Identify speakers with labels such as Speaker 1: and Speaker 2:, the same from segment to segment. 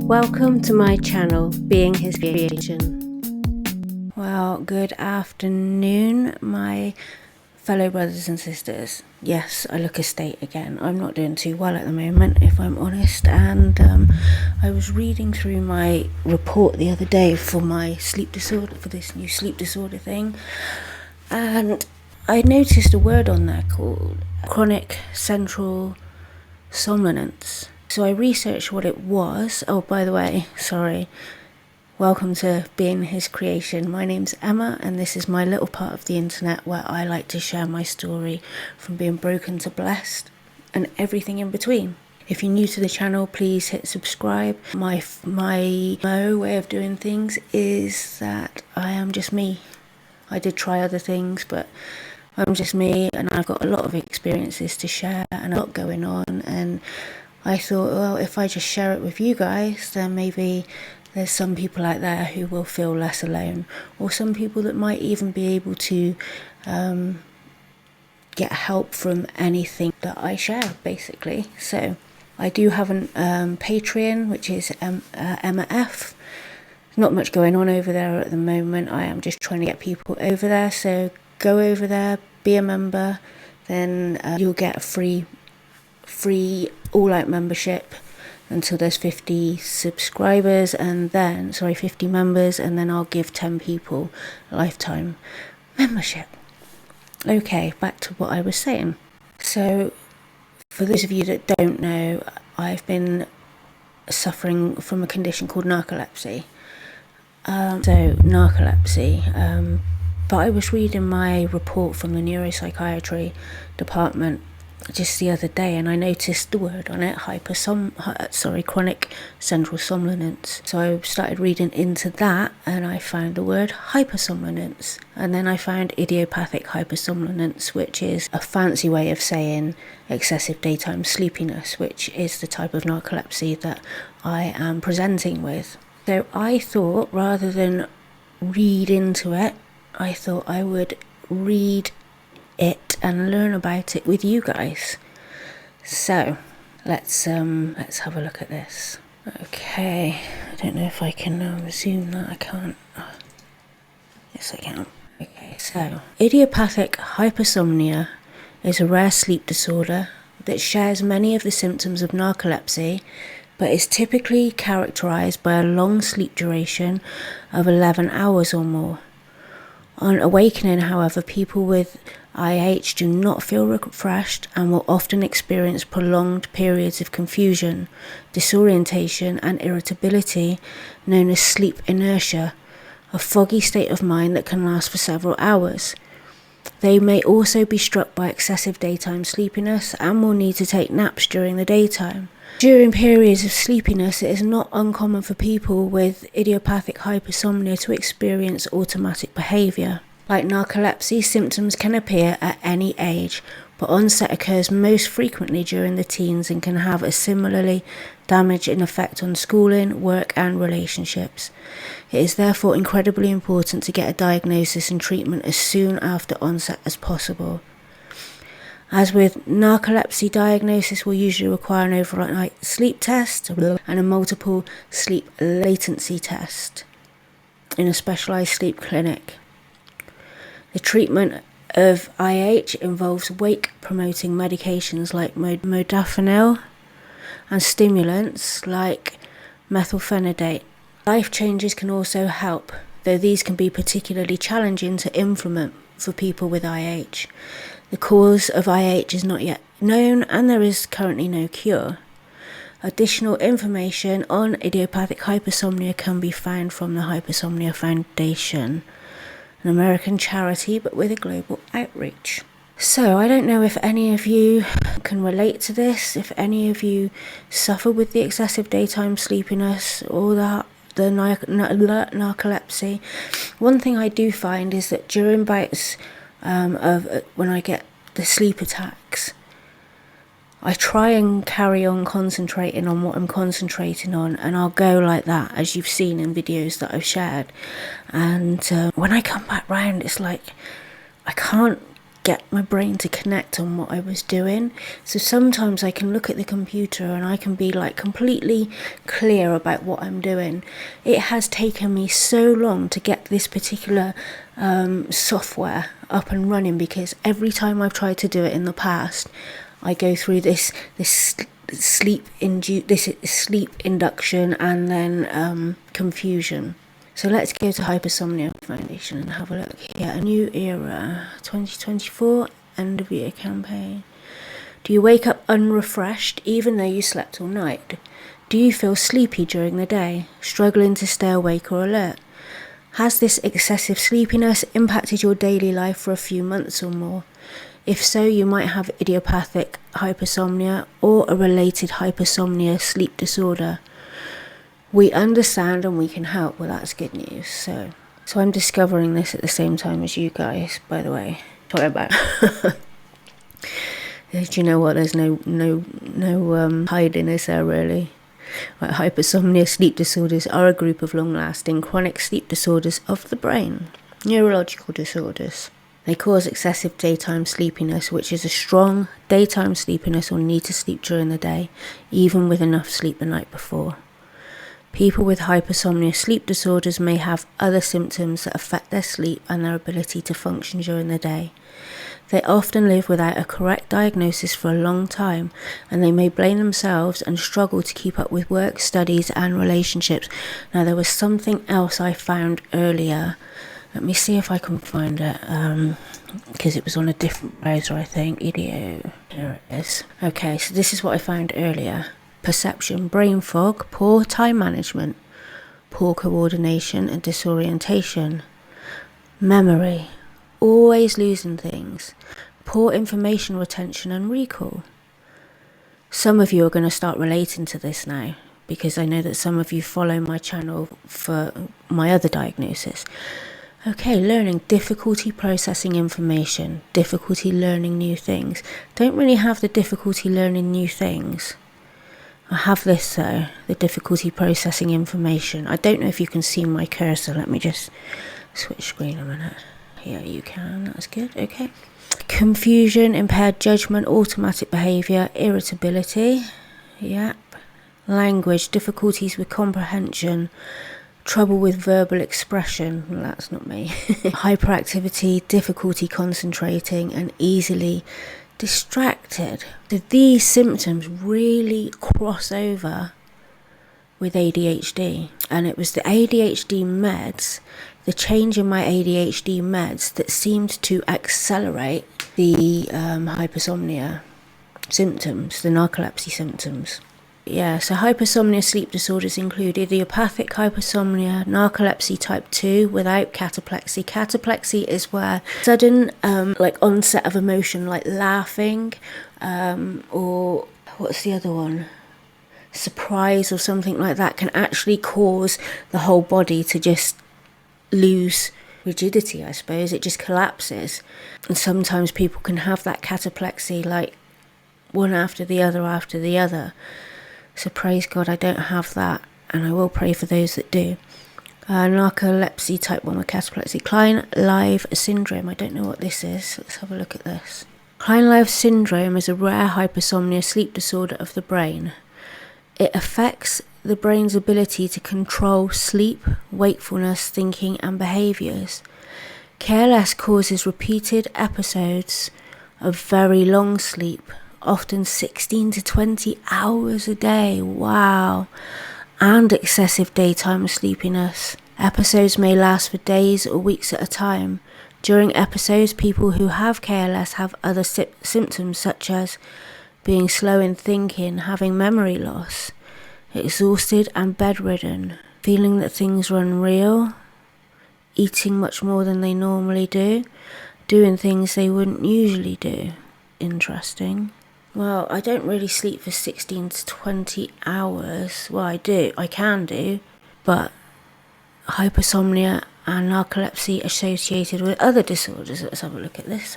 Speaker 1: Welcome to my channel, Being His Creation. Well, good afternoon, my fellow brothers and sisters. Yes, I look a state again. I'm not doing too well at the moment, if I'm honest, and I was reading through my report the other day for my sleep disorder, for this new sleep disorder thing, and I noticed a word on there called chronic central somnolence. So I researched what it was. Oh, by the way, sorry. Welcome to Being His Creation. My name's Emma, and this is my little part of the internet where I like to share my story from being broken to blessed and everything in between. If you're new to the channel, please hit subscribe. My way of doing things is that I am just me. I did try other things, but I'm just me, and I've got a lot of experiences to share and a lot going on, and I thought, well, if I just share it with you guys, then maybe there's some people out there who will feel less alone, or some people that might even be able to get help from anything that I share, basically. So I do have an Patreon, which is Emma F. Not much going on over there at the moment. I am just trying to get people over there, so go over there, be a member, then you'll get a free all-out membership until there's 50 subscribers, and then 50 members, and then I'll give 10 people a lifetime membership. Okay, back to what I was saying. So for those of you that don't know, I've been suffering from a condition called narcolepsy. But I was reading my report from the neuropsychiatry department just the other day, and I noticed the word on it, chronic central somnolence. So I started reading into that, and I found the word hypersomnolence, and then I found idiopathic hypersomnolence, which is a fancy way of saying excessive daytime sleepiness, which is the type of narcolepsy that I am presenting with. So I thought, rather than read into it, I thought I would read it and learn about it with you guys. So let's have a look at this. Okay, I don't know if I can zoom that. I can't. Yes, I can. Okay, so idiopathic hypersomnia is a rare sleep disorder that shares many of the symptoms of narcolepsy, but is typically characterized by a long sleep duration of 11 hours or more. On awakening, however, people with IH do not feel refreshed and will often experience prolonged periods of confusion, disorientation, and irritability, known as sleep inertia, a foggy state of mind that can last for several hours. They may also be struck by excessive daytime sleepiness and will need to take naps during the daytime. During periods of sleepiness, it is not uncommon for people with idiopathic hypersomnia to experience automatic behaviour. Like narcolepsy, symptoms can appear at any age, but onset occurs most frequently during the teens and can have a similarly damaging effect on schooling, work, and relationships. It is therefore incredibly important to get a diagnosis and treatment as soon after onset as possible. As with narcolepsy, diagnosis will usually require an overnight sleep test and a multiple sleep latency test in a specialised sleep clinic. The treatment of IH involves wake-promoting medications like modafinil and stimulants like methylphenidate. Life changes can also help, though these can be particularly challenging to implement for people with IH. The cause of IH is not yet known, and there is currently no cure. Additional information on idiopathic hypersomnia can be found from the Hypersomnia Foundation, an American charity but with a global outreach. So I don't know if any of you can relate to this, if any of you suffer with the excessive daytime sleepiness or the narcolepsy. One thing I do find is that during bouts when I get the sleep attacks, I try and carry on concentrating on what I'm concentrating on, and I'll go like that, as you've seen in videos that I've shared, and when I come back round, it's like I can't get my brain to connect on what I was doing. So sometimes I can look at the computer and I can be like completely clear about what I'm doing. It has taken me so long to get this particular software up and running, because every time I've tried to do it in the past, I go through this sleep induction and then confusion. So let's go to Hypersomnia Foundation and have a look here. A new era, 2024, end of year campaign. Do you wake up unrefreshed even though you slept all night? Do you feel sleepy during the day, struggling to stay awake or alert? Has this excessive sleepiness impacted your daily life for a few months or more? If so, you might have idiopathic hypersomnia or a related hypersomnia sleep disorder. We understand and we can help. Well, that's good news. So I'm discovering this at the same time as you guys, by the way. Sorry about Do you know what? There's no hiding, is there, really? Right, hypersomnia sleep disorders are a group of long-lasting chronic sleep disorders of the brain, neurological disorders. They cause excessive daytime sleepiness, which is a strong daytime sleepiness or need to sleep during the day, even with enough sleep the night before. People with hypersomnia sleep disorders may have other symptoms that affect their sleep and their ability to function during the day. They often live without a correct diagnosis for a long time, and they may blame themselves and struggle to keep up with work, studies, and relationships. Now, there was something else I found earlier. Let me see if I can find it, because it was on a different browser, I think. Here it is. Okay, so this is what I found earlier. Perception, brain fog, poor time management, poor coordination and disorientation, memory, always losing things, poor information retention and recall. Some of you are going to start relating to this now, because I know that some of you follow my channel for my other diagnosis. Okay, learning, difficulty processing information, difficulty learning new things. Don't really have the difficulty learning new things. I have this though, the difficulty processing information. I don't know if you can see my cursor. Let me just switch screen a minute. Yeah, you can. That's good. Okay. Confusion, impaired judgment, automatic behaviour, irritability. Yep. Language, difficulties with comprehension, trouble with verbal expression. Well, that's not me. Hyperactivity, difficulty concentrating, and easily distracted. So these symptoms really cross over with ADHD, and it was the ADHD meds, the change in my ADHD meds, that seemed to accelerate the hypersomnia symptoms, the narcolepsy symptoms. Yeah, so hypersomnia sleep disorders include idiopathic hypersomnia, narcolepsy type 2 without cataplexy. Cataplexy is where sudden onset of emotion, like laughing, or what's the other one? Surprise or something like that, can actually cause the whole body to just lose rigidity, I suppose. It just collapses. And sometimes people can have that cataplexy like one after the other. So praise God I don't have that, and I will pray for those that do. Narcolepsy type 1 with cataplexy. Klein-Live syndrome. I don't know what this is. Let's have a look at this. Klein-Live syndrome is a rare hypersomnia sleep disorder of the brain. It affects the brain's ability to control sleep, wakefulness, thinking, and behaviours. KLS causes repeated episodes of very long sleep, often 16 to 20 hours a day, wow, and excessive daytime sleepiness. Episodes may last for days or weeks at a time. During episodes, people who have KLS have other symptoms such as being slow in thinking, having memory loss, exhausted and bedridden, feeling that things are unreal, eating much more than they normally do, doing things they wouldn't usually do. Interesting. Well, I don't really sleep for 16 to 20 hours. Well, I can do, but hypersomnia and narcolepsy associated with other disorders. Let's have a look at this.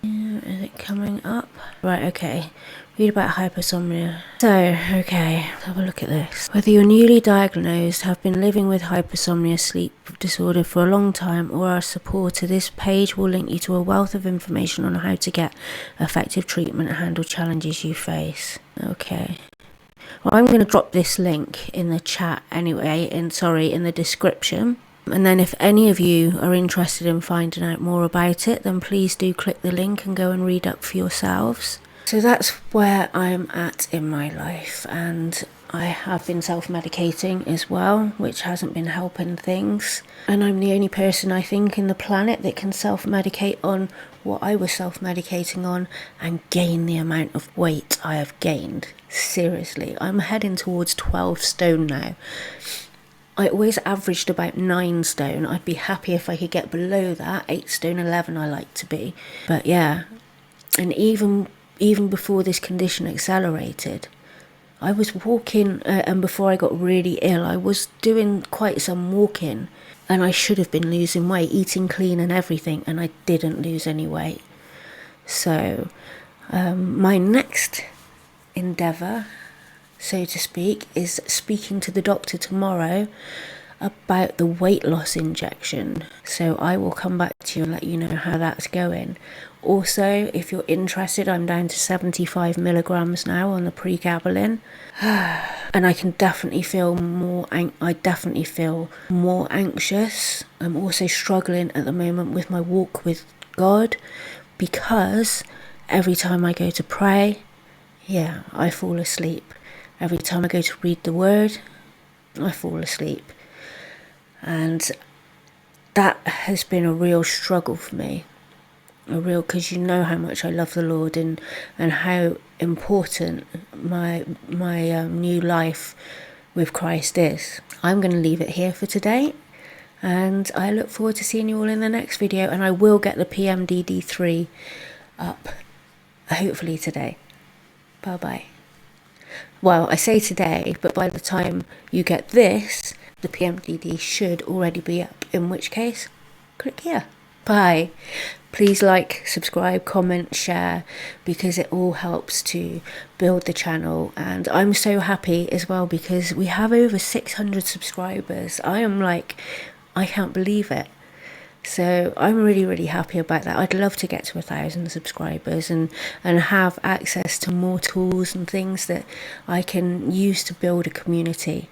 Speaker 1: Is it coming up? Right, okay. Read about hypersomnia. So, okay, let's have a look at this. Whether you're newly diagnosed, have been living with hypersomnia sleep disorder for a long time, or are a supporter, this page will link you to a wealth of information on how to get effective treatment and handle challenges you face. Okay. Well, I'm going to drop this link in the chat anyway, in the description. And then if any of you are interested in finding out more about it, then please do click the link and go and read up for yourselves. So that's where I'm at in my life, and I have been self-medicating as well, which hasn't been helping things. And I'm the only person, I think, in the planet that can self-medicate on what I was self-medicating on and gain the amount of weight I have gained. Seriously, I'm heading towards 12 stone now. I always averaged about 9 stone. I'd be happy if I could get below that. 8 stone 11 I like to be. But yeah, and even before this condition accelerated, I was walking, and before I got really ill, I was doing quite some walking, and I should have been losing weight, eating clean and everything, and I didn't lose any weight. So my next endeavour, so to speak, is speaking to the doctor tomorrow about the weight loss injection. So I will come back to you and let you know how that's going. Also, if you're interested, I'm down to 75 milligrams now on the pregabalin, and I can definitely feel more anxious. I'm also struggling at the moment with my walk with God, because every time I go to pray, I fall asleep. Every time I go to read the word, I fall asleep. And that has been a real struggle for me. Because you know how much I love the Lord, and how important my new life with Christ is. I'm going to leave it here for today, and I look forward to seeing you all in the next video, and I will get the PMDD3 up hopefully today. Bye bye. Well, I say today, but by the time you get this, the PMDD should already be up, in which case, click here. Bye. Please like, subscribe, comment, share, because it all helps to build the channel. And I'm so happy as well because we have over 600 subscribers. I can't believe it. So I'm really, really happy about that. I'd love to get to 1,000 subscribers and have access to more tools and things that I can use to build a community.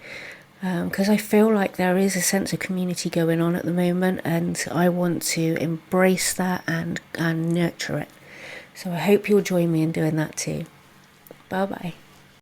Speaker 1: Because I feel like there is a sense of community going on at the moment, and I want to embrace that and nurture it. So I hope you'll join me in doing that too. Bye bye.